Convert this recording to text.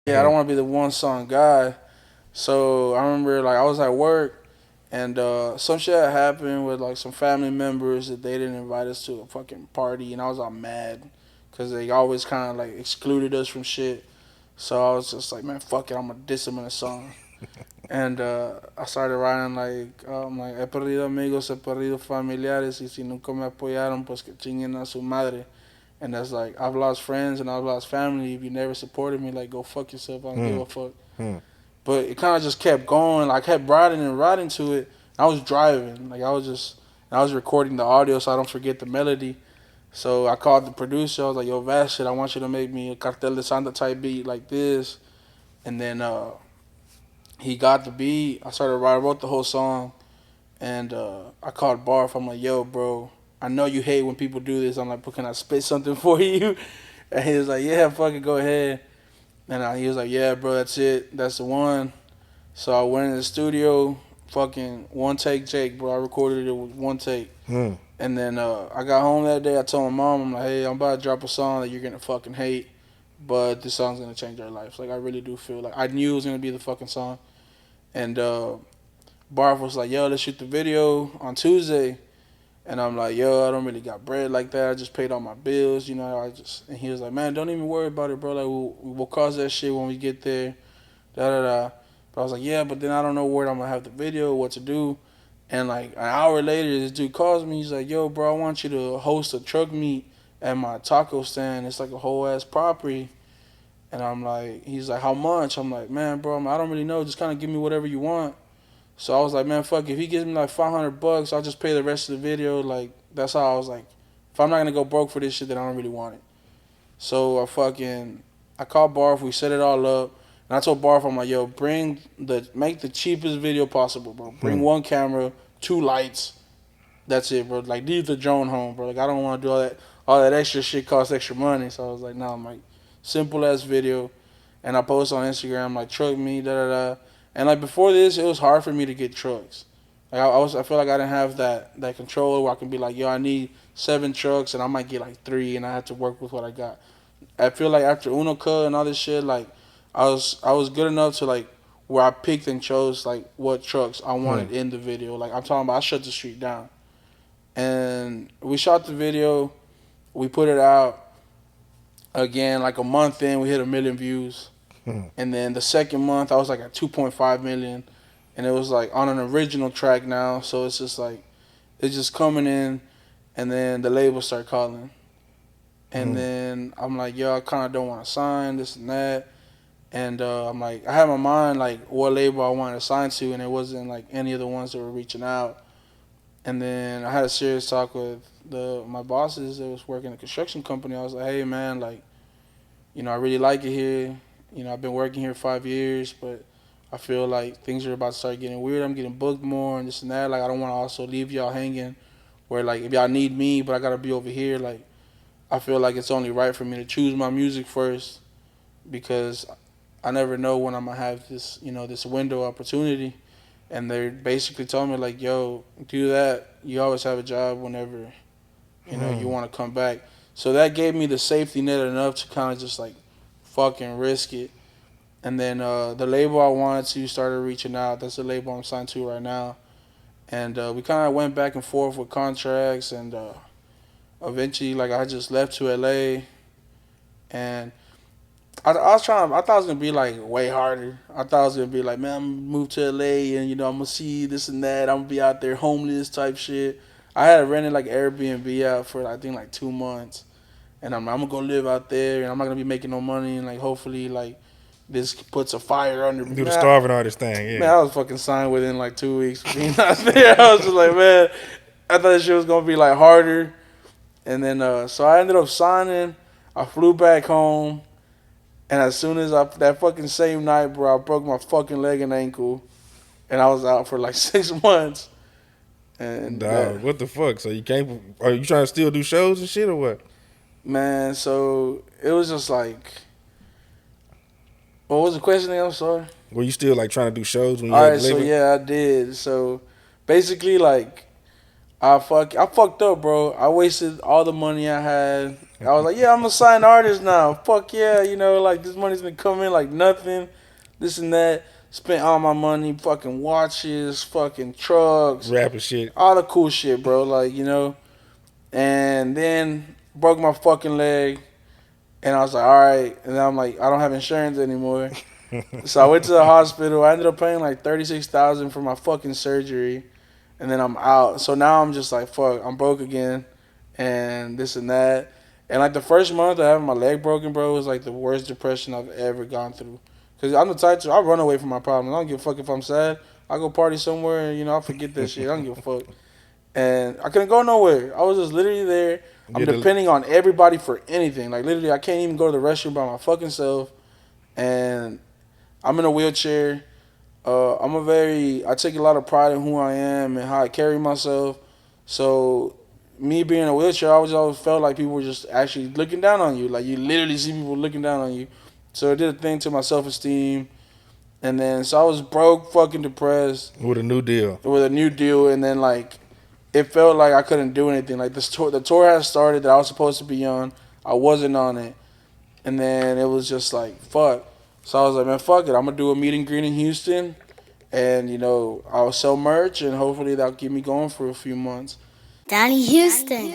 Yeah, I don't want to be the one song guy. So I remember like I was at work and some shit had happened with like some family members that they didn't invite us to a fucking party, and I was all mad because they always kind of like excluded us from shit. So I was just like, man, fuck it, I'm gonna diss them in a song. And I started writing like he perdido amigos, he perdido familiares, y si nunca me apoyaron, pues que chinguen a su madre. And that's like, I've lost friends and I've lost family. If you never supported me, like, go fuck yourself. I don't give Hmm. a fuck. Hmm. But it kind of just kept going. Like, I kept writing and writing to it. I was driving. Like, I was recording the audio so I don't forget the melody. So I called the producer. I was like, yo, Vash, I want you to make me a Cartel de Santa type beat like this. And then he got the beat. I wrote the whole song. And I called Barf. I'm like, yo, bro, I know you hate when people do this. I'm like, but can I spit something for you? And he was like, yeah, fucking go ahead. And he was like, yeah, bro, that's it. That's the one. So I went in the studio, fucking one take, Jake, bro. I recorded it with one take. Hmm. And then I got home that day. I told my mom, I'm like, hey, I'm about to drop a song that you're going to fucking hate, but this song's going to change our lives. Like, I really do feel like I knew it was going to be the fucking song. And Barf was like, yo, let's shoot the video on Tuesday. And I'm like, yo, I don't really got bread like that. I just paid all my bills, you know. And he was like, man, don't even worry about it, bro. Like, we'll cause that shit when we get there. Da da da. But I was like, yeah, but then I don't know where I'm gonna have the video, what to do. And like an hour later, this dude calls me. He's like, yo, bro, I want you to host a truck meet at my taco stand. It's like a whole ass property. And I'm like, he's like, how much? I'm like, man, bro, I don't really know. Just kind of give me whatever you want. So I was like, man, fuck. If he gives me like $500, I'll just pay the rest of the video. Like that's how I was like, if I'm not gonna go broke for this shit, then I don't really want it. So I called Barf. We set it all up, and I told Barf, I'm like, yo, make the cheapest video possible, bro. Bring Hmm. one camera, two lights. That's it, bro. Like leave the drone home, bro. Like I don't want to do all that. All that extra shit costs extra money. So I was like, no, I'm like simple ass video, and I post on Instagram like truck me da da da. And like before this, it was hard for me to get trucks. Like I feel like I didn't have that control where I can be like, yo, I need 7 trucks, and I might get like 3, and I have to work with what I got. I feel like after Uno Cut and all this shit, like I was good enough to like where I picked and chose like what trucks I Hmm. wanted in the video. Like I'm talking about, I shut the street down, and we shot the video. We put it out again. Like a month in, we hit 1 million views, Hmm. and then the second month I was like at 2.5 million, and it was like on an original track now. So it's just like it's just coming in, and then the label start calling. And Hmm. then I'm like, yo, I kind of don't want to sign this and that. And I'm like, I had my mind like what label I wanted to sign to, and it wasn't like any of the ones that were reaching out. And then I had a serious talk with my bosses that was working at a construction company. I was like, hey man, like, you know, I really like it here. You know, I've been working here 5 years, but I feel like things are about to start getting weird. I'm getting booked more and this and that. Like, I don't want to also leave y'all hanging. Where like if y'all need me, but I gotta be over here. Like, I feel like it's only right for me to choose my music first because I never know when I'm gonna have this, you know, this window opportunity. And they basically told me like, yo, do that. You always have a job whenever, you know, you Hmm. want to come back. So that gave me the safety net enough to kind of just like fucking risk it. And then the label I wanted to started reaching out. That's the label I'm signed to right now. And we kind of went back and forth with contracts, and eventually, like I just left to LA, and I was trying. I thought it was gonna be like way harder. I thought it was gonna be like, man, I'm gonna move to LA, and you know I'm gonna see this and that. I'm gonna be out there homeless type shit. I had rented like Airbnb out for I think like 2 months, and I'm gonna go live out there, and I'm not gonna be making no money, and like hopefully like this puts a fire under me. Do the starving artist thing, Man, yeah. I was fucking signed within like 2 weeks of being out there. I was just like, man, I thought this shit was gonna be like harder, and then so I ended up signing. I flew back home. And as soon as that fucking same night, bro, I broke my fucking leg and ankle, and I was out for like 6 months. And that, Dog, what the fuck? So you can't? Are you trying to still do shows and shit or what? man, so it was just like, what was the question again? I'm sorry. Were you still like trying to do shows when you All had right, the so label? yeah, I did. So basically, like, I fucked up, bro. I wasted all the money I had. I was like, yeah, I'm a signed artist now. Fuck yeah, like this money's gonna come in like nothing. This and that. Spent all my money, fucking watches, fucking trucks, Rapper shit. all the cool shit, bro. Like, and then broke my fucking leg. And I was like, all right. And then I'm like, I don't have insurance anymore. So I went to the hospital. I ended up paying like 36,000 for my fucking surgery, and then I'm out. So now I'm just like, fuck, I'm broke again, and this and that. And like the first month of having my leg broken, bro, was like the worst depression I've ever gone through. Cause I'm the type to I run away from my problems. I don't give a fuck if I'm sad. I go party somewhere, and I forget that shit. I don't give a fuck. And I couldn't go nowhere. I was just literally there. I'm depending on everybody for anything. Like literally, I can't even go to the restroom by my fucking self. And I'm in a wheelchair. I take a lot of pride in who I am and how I carry myself. So, me being in a wheelchair, I always felt like people were just actually looking down on you. Like, you literally see people looking down on you. So, it did a thing to my self esteem. And then, so I was broke, fucking depressed. With a new deal. With a new deal. And then, like, it felt like I couldn't do anything. Like, the tour had started that I was supposed to be on. I wasn't on it. And then it was just like, fuck. So I was like, man, fuck it. I'm going to do a meet and greet in Houston. And, I'll sell merch and hopefully that'll keep me going for a few months. Donnie Houston.